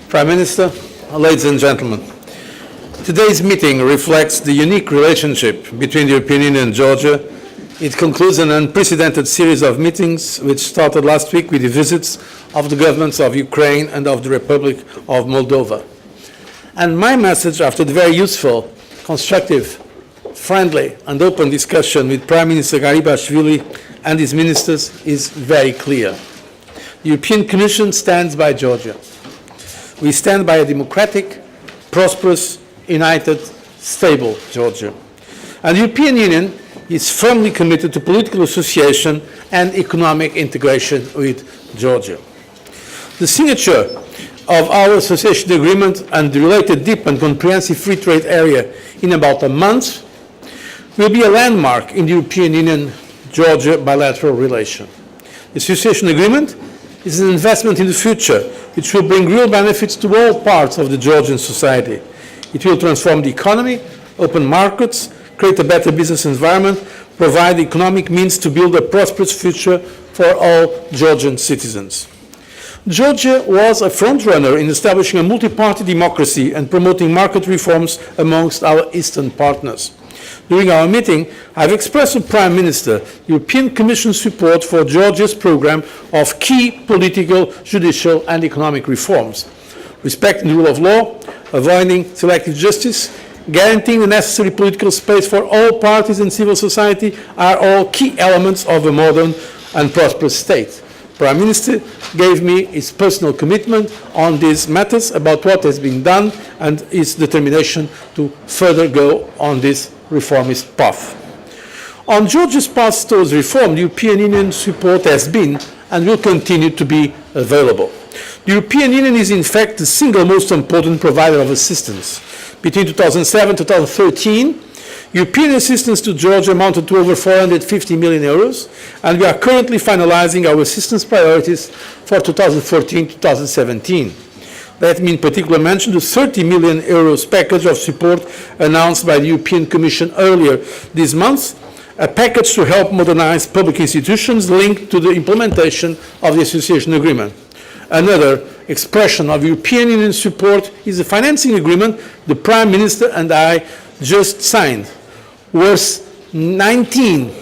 Prime Minister, ladies and gentlemen, today's meeting reflects the unique relationship between the European Union and Georgia. It concludes an unprecedented series of meetings which started last week with the visits of the governments of Ukraine and of the Republic of Moldova. And my message after the very useful, constructive, friendly and open discussion with Prime Minister Garibashvili and his ministers is very clear. The European Commission stands by Georgia. We stand by a democratic, prosperous, united, stable Georgia. And the European Union is firmly committed to political association and economic integration with Georgia. The signature of our association agreement and the related deep and comprehensive free trade area in about a month will be a landmark in the European Union-Georgia bilateral relation. The association agreement is an investment in the future which will bring real benefits to all parts of the Georgian society. It will transform the economy, open markets, create a better business environment, provide economic means to build a prosperous future for all Georgian citizens. Georgia was a front-runner in establishing a multi-party democracy and promoting market reforms amongst our eastern partners. During our meeting, I have expressed to Prime Minister European Commission support for Georgia's program of key political, judicial and economic reforms, respecting the rule of law, avoiding selective justice, guaranteeing the necessary political space for all parties and civil society are all key elements of a modern and prosperous state. Prime Minister gave me his personal commitment on these matters about what has been done and his determination to further go on this reformist path. On Georgia's path towards reform, the European Union support has been and will continue to be available. The European Union is in fact the single most important provider of assistance. Between 2007 and 2013, European assistance to Georgia amounted to over 450 million euros, and we are currently finalizing our assistance priorities for 2014-2017. Let me in particular mention the 30 million euros package of support announced by the European Commission earlier this month, a package to help modernize public institutions linked to the implementation of the association agreement. Another expression of European Union support is the financing agreement the Prime Minister and I just signed, worth 19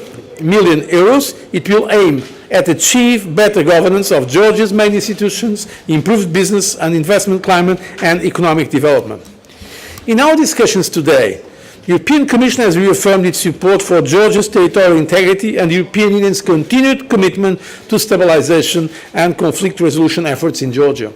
million euros. It will aim at achieve better governance of Georgia's main institutions, improved business and investment climate and economic development. In our discussions today, the European Commission has reaffirmed its support for Georgia's territorial integrity and the European Union's continued commitment to stabilization and conflict resolution efforts in Georgia.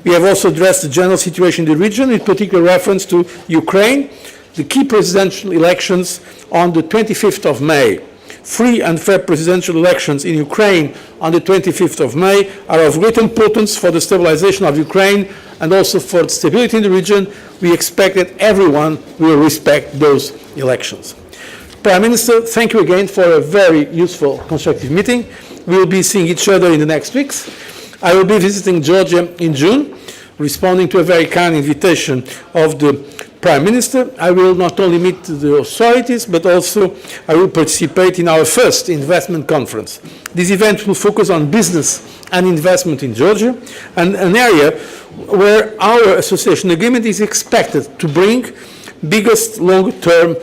We have also addressed the general situation in the region, with particular reference to Ukraine, the key presidential elections on the 25th of May. Free and fair presidential elections in Ukraine on the 25th of May are of great importance for the stabilization of Ukraine and also for the stability in the region. We expect that everyone will respect those elections. Prime Minister, thank you again for a very useful, constructive meeting. We will be seeing each other in the next weeks. I will be visiting Georgia in June, responding to a very kind invitation of the Prime Minister. I will not only meet the authorities, but also I will participate in our first investment conference. This event will focus on business and investment in Georgia, and an area where our association agreement is expected to bring biggest long-term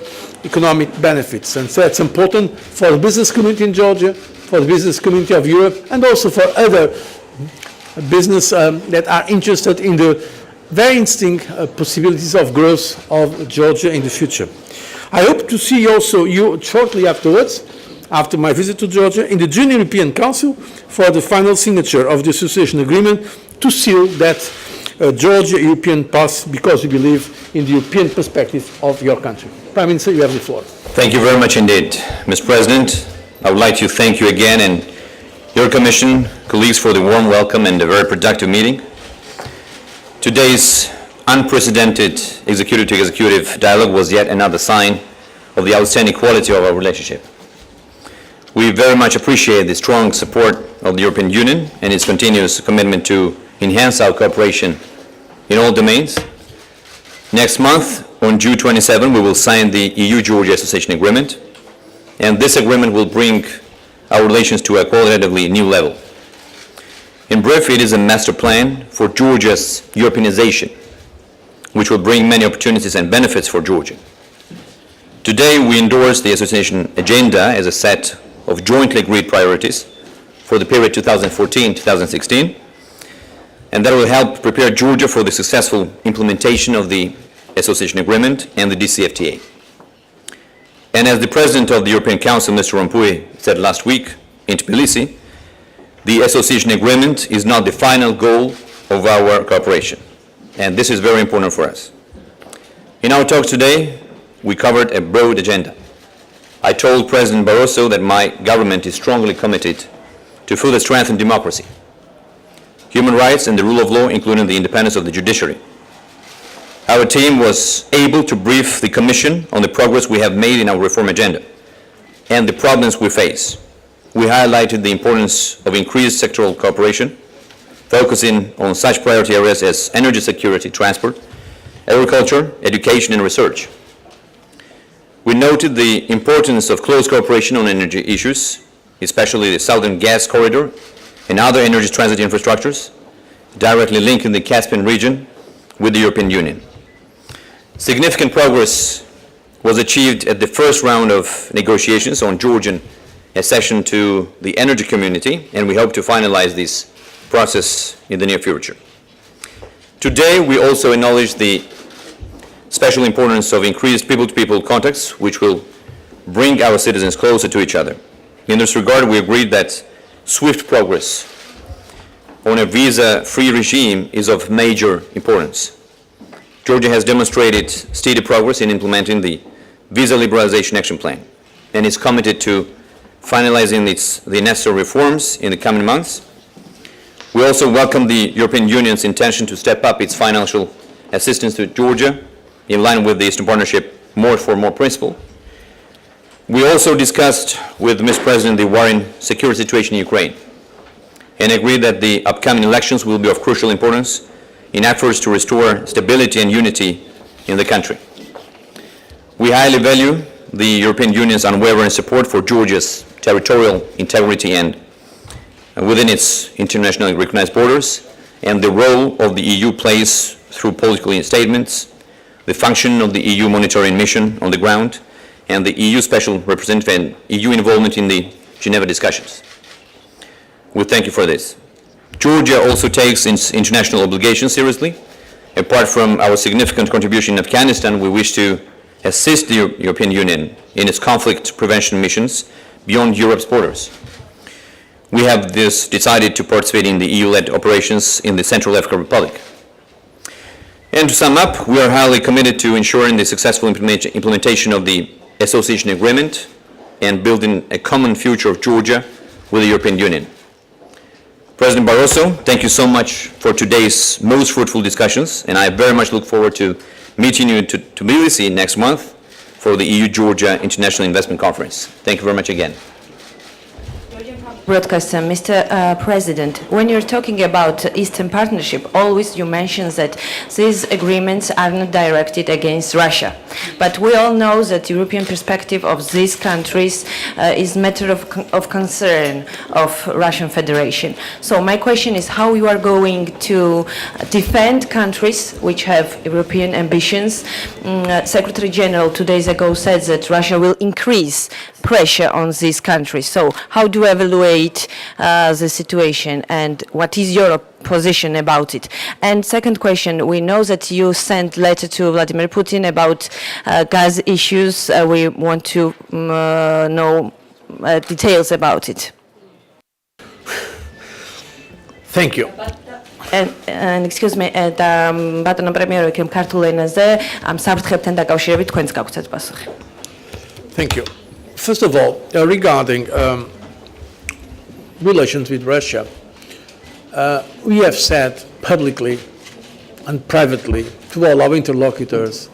economic benefits. And so it's important for the business community in Georgia, for the business community of Europe, and also for other business that are interested in the very interesting possibilities of growth of Georgia in the future. I hope to see you shortly afterwards, after my visit to Georgia, in the June European Council for the final signature of the association agreement to seal that Georgia-European path, because we believe in the European perspective of your country. Prime Minister, you have the floor. Thank you very much indeed, Mr. President. I would like to thank you again and your Commission, colleagues, for the warm welcome and a very productive meeting. Today's unprecedented executive-to-executive dialogue was yet another sign of the outstanding quality of our relationship. We very much appreciate the strong support of the European Union and its continuous commitment to enhance our cooperation in all domains. Next month, on June 27, we will sign the EU-Georgia Association Agreement, and this agreement will bring our relations to a qualitatively new level. In brief, it is a master plan for Georgia's Europeanization, which will bring many opportunities and benefits for Georgia. Today, we endorse the association agenda as a set of jointly agreed priorities for the period 2014-2016, and that will help prepare Georgia for the successful implementation of the association agreement and the DCFTA. And as the President of the European Council, Mr. Rompuy, said last week in Tbilisi, the association agreement is not the final goal of our cooperation, and this is very important for us. In our talks today, we covered a broad agenda. I told President Barroso that my government is strongly committed to further strengthen democracy, human rights and the rule of law, including the independence of the judiciary. Our team was able to brief the Commission on the progress we have made in our reform agenda and the problems we face. We highlighted the importance of increased sectoral cooperation, focusing on such priority areas as energy security, transport, agriculture, education, and research. We noted the importance of close cooperation on energy issues, especially the Southern Gas Corridor and other energy transit infrastructures, directly linking the Caspian region with the European Union. Significant progress was achieved at the first round of negotiations on Georgian accession to the energy community, and we hope to finalize this process in the near future. Today, we also acknowledge the special importance of increased people-to-people contacts, which will bring our citizens closer to each other. In this regard, we agreed that swift progress on a visa-free regime is of major importance. Georgia has demonstrated steady progress in implementing the Visa Liberalization Action Plan and is committed to finalizing the necessary reforms in the coming months. We also welcome the European Union's intention to step up its financial assistance to Georgia in line with the Eastern Partnership more for more principle. We also discussed with Mr. President the worrying security situation in Ukraine and agreed that the upcoming elections will be of crucial importance in efforts to restore stability and unity in the country. We highly value the European Union's unwavering support for Georgia's territorial integrity and within its internationally recognized borders, and the role of the EU plays through political statements, the function of the EU monitoring mission on the ground, and the EU Special Representative and EU involvement in the Geneva discussions. We thank you for this. Georgia also takes its international obligations seriously. Apart from our significant contribution in Afghanistan, we wish to assist the European Union in its conflict prevention missions beyond Europe's borders. We have decided to participate in the EU-led operations in the Central African Republic. And to sum up, we are highly committed to ensuring the successful implementation of the association agreement and building a common future of Georgia with the European Union. President Barroso, thank you so much for today's most fruitful discussions, and I very much look forward to meeting you in Tbilisi next month for the EU-Georgia International Investment Conference. Thank you very much again. Broadcaster, Mr. President, when you're talking about Eastern Partnership, always you mention that these agreements are not directed against Russia. But we all know that the European perspective of these countries is a matter of concern of Russian Federation. So my question is how you are going to defend countries which have European ambitions. Secretary General 2 days ago said that Russia will increase pressure on these countries. So how do you evaluate the situation and what is your position about it? And second question, we know that you sent letter to Vladimir Putin about gas issues. We want to know details about it. Thank you. And excuse me, ბატონო პრემიერო, იქ ქართულ ენაზე ამ საფრთხებთან დაკავშირებით თქვენს გაგვცეთ პასუხი. Thank you. First of all, regarding relations with Russia, we have said publicly and privately to all our interlocutors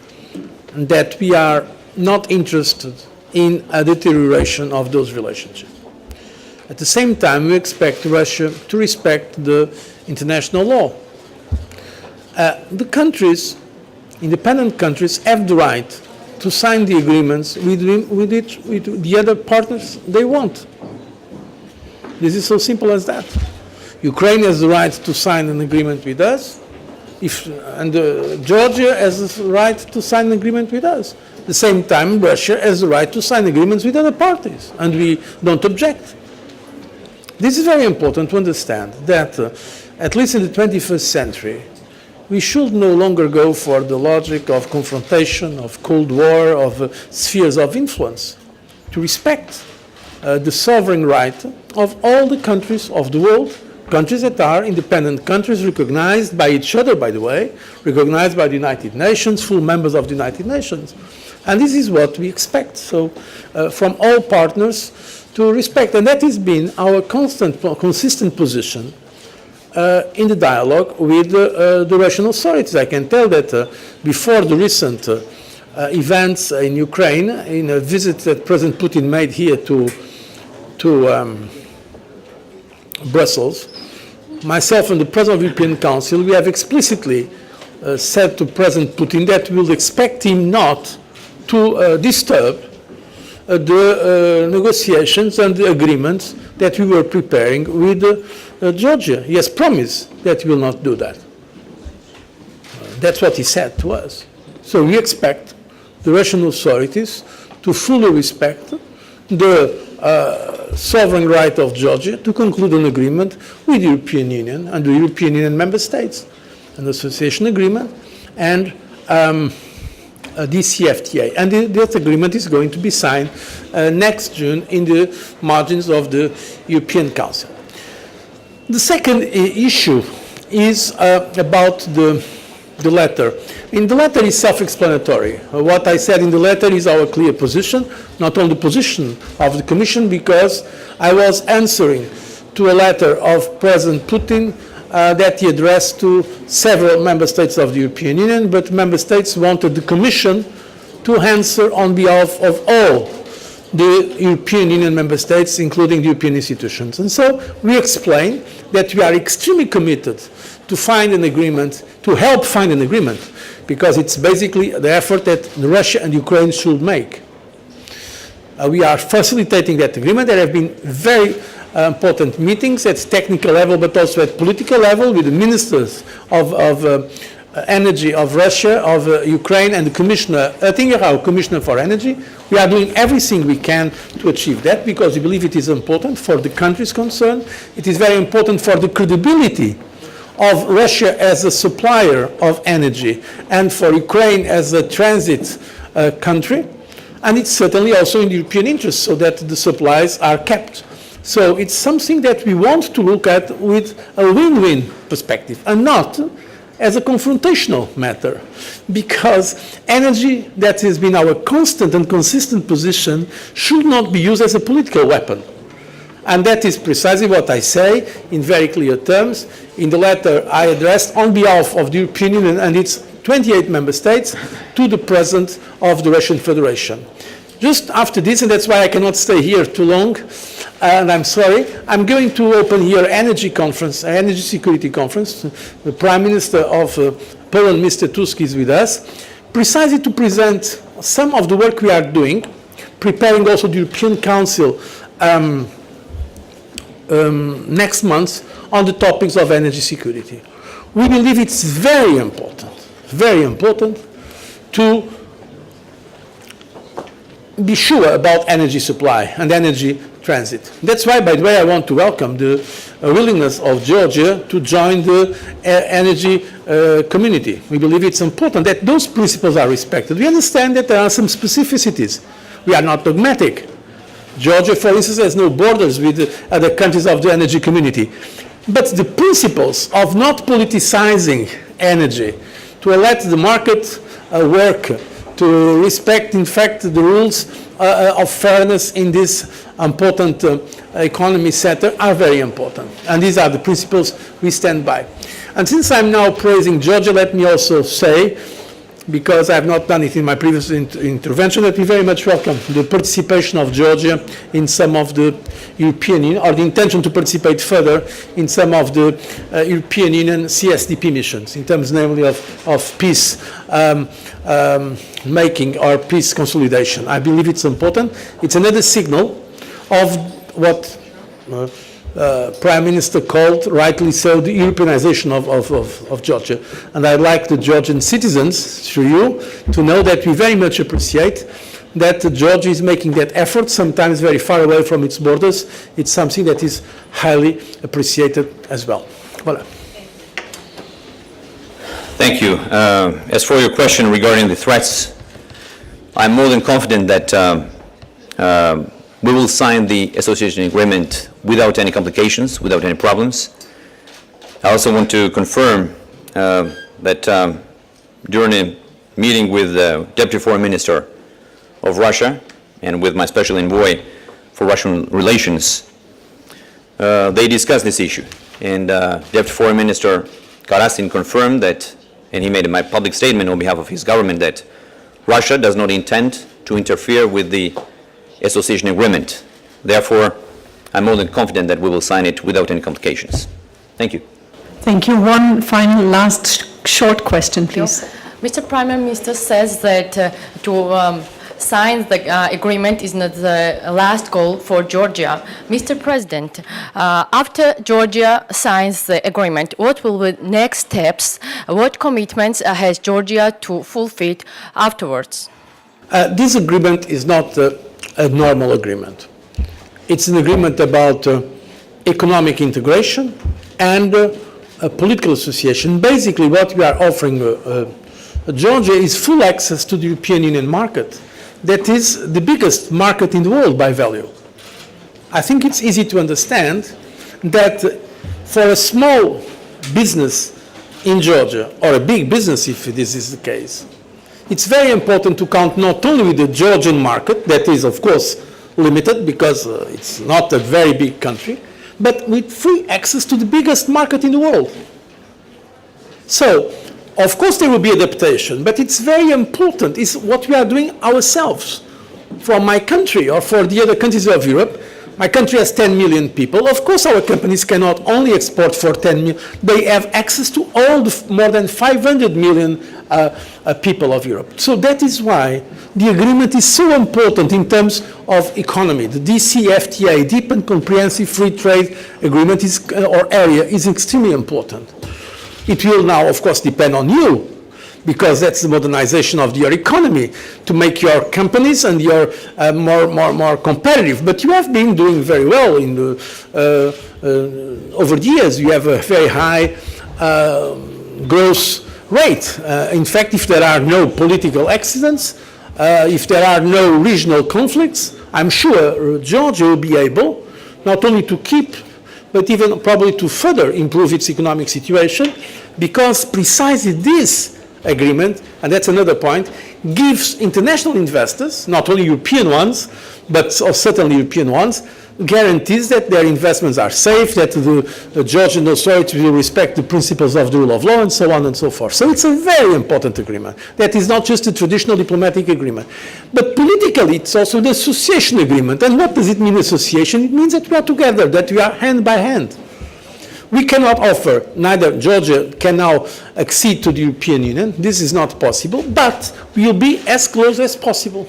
that we are not interested in a deterioration of those relationships. At the same time, we expect Russia to respect the international law. The countries, independent countries, have the right to sign the agreements with the other partners they want. This is so simple as that. Ukraine has the right to sign an agreement with us, and Georgia has the right to sign an agreement with us. At the same time, Russia has the right to sign agreements with other parties, and we don't object. This is very important to understand that, at least in the 21st century, we should no longer go for the logic of confrontation, of Cold War, of spheres of influence, to respect the sovereign right of all the countries of the world, countries that are independent countries recognized by each other, by the way, recognized by the United Nations, full members of the United Nations. And this is what we expect, so from all partners to respect. And that has been our consistent position in the dialogue with the Russian authorities. I can tell that before the recent events in Ukraine, in a visit that President Putin made here to Brussels, myself and the President of the European Council, we have explicitly said to President Putin that we will expect him not to disturb the negotiations and the agreements that we were preparing with Georgia. He has promised that he will not do that. That's what he said to us. So we expect the Russian authorities to fully respect the sovereign right of Georgia to conclude an agreement with the European Union and the European Union member states, an association agreement, and DCFTA. And that agreement is going to be signed next June in the margins of the European Council. The second issue is about the letter. In the letter is self-explanatory. What I said in the letter is our clear position, not only the position of the Commission, because I was answering to a letter of President Putin that he addressed to several member states of the European Union, but member states wanted the Commission to answer on behalf of all the European Union member states, including the European institutions. And so we explained that we are extremely committed to find an agreement, to help find an agreement, because it's basically the effort that Russia and Ukraine should make. We are facilitating that agreement. There have been very important meetings at technical level, but also at political level, with the ministers of energy of Russia, of Ukraine, and the Commissioner Oettinger, our Commissioner for Energy. We are doing everything we can to achieve that, because we believe it is important for the countries concerned. It is very important for the credibility of Russia as a supplier of energy and for Ukraine as a transit country. And it's certainly also in the European interest, so that the supplies are kept. So it's something that we want to look at with a win-win perspective, and not as a confrontational matter, because energy, that has been our constant and consistent position, should not be used as a political weapon. And that is precisely what I say in very clear terms in the letter I addressed on behalf of the European Union and its 28 member states to the President of the Russian Federation. Just after this, and that's why I cannot stay here too long, and I'm sorry, I'm going to open here an energy conference, an energy security conference. The Prime Minister of Poland, Mr. Tusk, is with us, precisely to present some of the work we are doing, preparing also the European Council next month on the topics of energy security. We believe it's very important to be sure about energy supply and energy transit. That's why, by the way, I want to welcome the willingness of Georgia to join the energy community. We believe it's important that those principles are respected. We understand that there are some specificities. We are not dogmatic. Georgia, for instance, has no borders with other countries of the energy community. But the principles of not politicizing energy, to let the market work, to respect, in fact, the rules of fairness in this important economy sector are very important. And these are the principles we stand by. And since I'm now praising Georgia, let me also say, because I have not done it in my previous intervention, that we very much welcome the participation of Georgia in some of the European Union, or the intention to participate further in some of the European Union CSDP missions, in terms namely of peace making or peace consolidation. I believe it's important. It's another signal of what Prime Minister called, rightly so, the Europeanization of Georgia. And I'd like the Georgian citizens, through you, to know that we very much appreciate that Georgia is making that effort, sometimes very far away from its borders. It's something that is highly appreciated as well. Voilà. Thank you. As for your question regarding the threats, I'm more than confident that we will sign the association agreement without any complications, without any problems. I also want to confirm that during a meeting with the Deputy Foreign Minister of Russia and with my special envoy for Russian relations, they discussed this issue. And Deputy Foreign Minister Karasin confirmed that, and he made a public statement on behalf of his government, that Russia does not intend to interfere with the association agreement. Therefore, I'm more than confident that we will sign it without any complications. Thank you. Thank you. One final last short question, please. Mr. Prime Minister says that to sign the agreement is not the last goal for Georgia. Mr. President, after Georgia signs the agreement, what will be next steps? What commitments has Georgia to fulfill afterwards? This agreement is not a normal agreement. It's an agreement about economic integration and a political association. Basically, what we are offering Georgia is full access to the European Union market. That is the biggest market in the world by value. I think it's easy to understand that for a small business in Georgia, or a big business if this is the case, it's very important to count not only with the Georgian market, that is of course limited because it's not a very big country, but with free access to the biggest market in the world. So, of course there will be adaptation, but it's very important is what we are doing ourselves. For my country or for the other countries of Europe, my country has 10 million people. Of course our companies cannot only export for 10 million, they have access to all the more than 500 million people of Europe. So that is why the agreement is so important in terms of economy. The DCFTA, Deep and Comprehensive Free Trade Agreement or area is extremely important. It will now, of course, depend on you, because that's the modernization of your economy, to make your companies and your more competitive. But you have been doing very well in the, over the years. You have a very high growth rate. In fact, if there are no political accidents, if there are no regional conflicts, I'm sure Georgia will be able not only to keep, but even probably to further improve its economic situation, because precisely this agreement, and that's another point, gives international investors, not only European ones, but certainly European ones, guarantees that their investments are safe, that the Georgian authorities will respect the principles of the rule of law, and so on and so forth. So it's a very important agreement. That is not just a traditional diplomatic agreement. But politically, it's also the association agreement. And what does it mean, association? It means that we are together, that we are hand by hand. We cannot offer, neither Georgia can now accede to the European Union. This is not possible, but we will be as close as possible.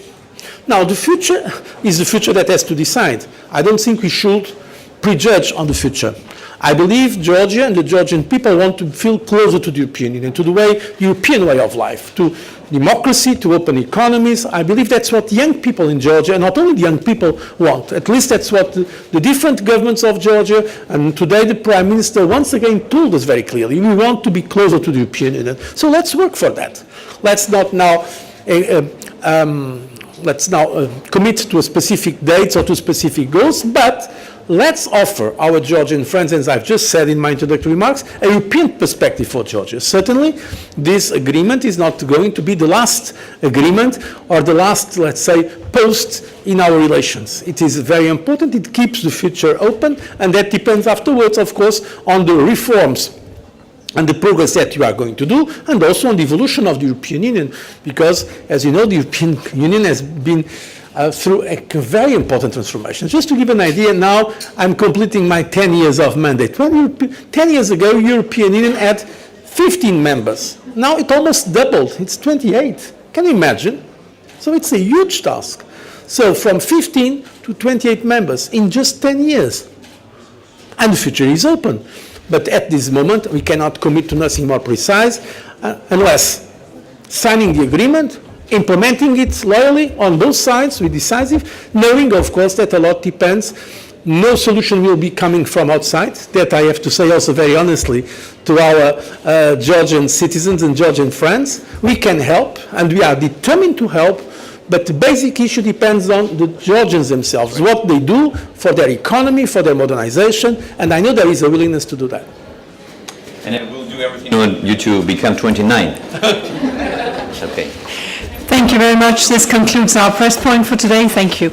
Now, the future is the future that has to decide. I don't think we should prejudge on the future. I believe Georgia and the Georgian people want to feel closer to the European Union, to the European way of life, to democracy, to open economies. I believe that's what young people in Georgia, and not only the young people, want. At least that's what the different governments of Georgia, and today the Prime Minister once again told us very clearly, we want to be closer to the European Union. So let's work for that. Let's not now commit to a specific dates or to specific goals, but let's offer our Georgian friends, as I've just said in my introductory remarks, a European perspective for Georgia. Certainly, this agreement is not going to be the last agreement or the last, let's say, post in our relations. It is very important. It keeps the future open, and that depends afterwards, of course, on the reforms and the progress that you are going to do, and also on the evolution of the European Union, because, as you know, the European Union has been through a very important transformation. Just to give an idea, now I'm completing my 10 years of mandate. 10 years ago, European Union had 15 members. Now it almost doubled. It's 28. Can you imagine? So it's a huge task. So from 15 to 28 members in just 10 years. and the future is open. But at this moment, we cannot commit to nothing more precise unless signing the agreement, implementing it loyally on both sides with decisive, knowing, of course, that a lot depends. No solution will be coming from outside. That I have to say also very honestly to our Georgian citizens and Georgian friends. We can help, and we are determined to help, but the basic issue depends on the Georgians themselves, what they do for their economy, for their modernization, and I know there is a willingness to do that. And I will do everything on you to become 29. Okay. Thank you very much. This concludes our press point for today. Thank you.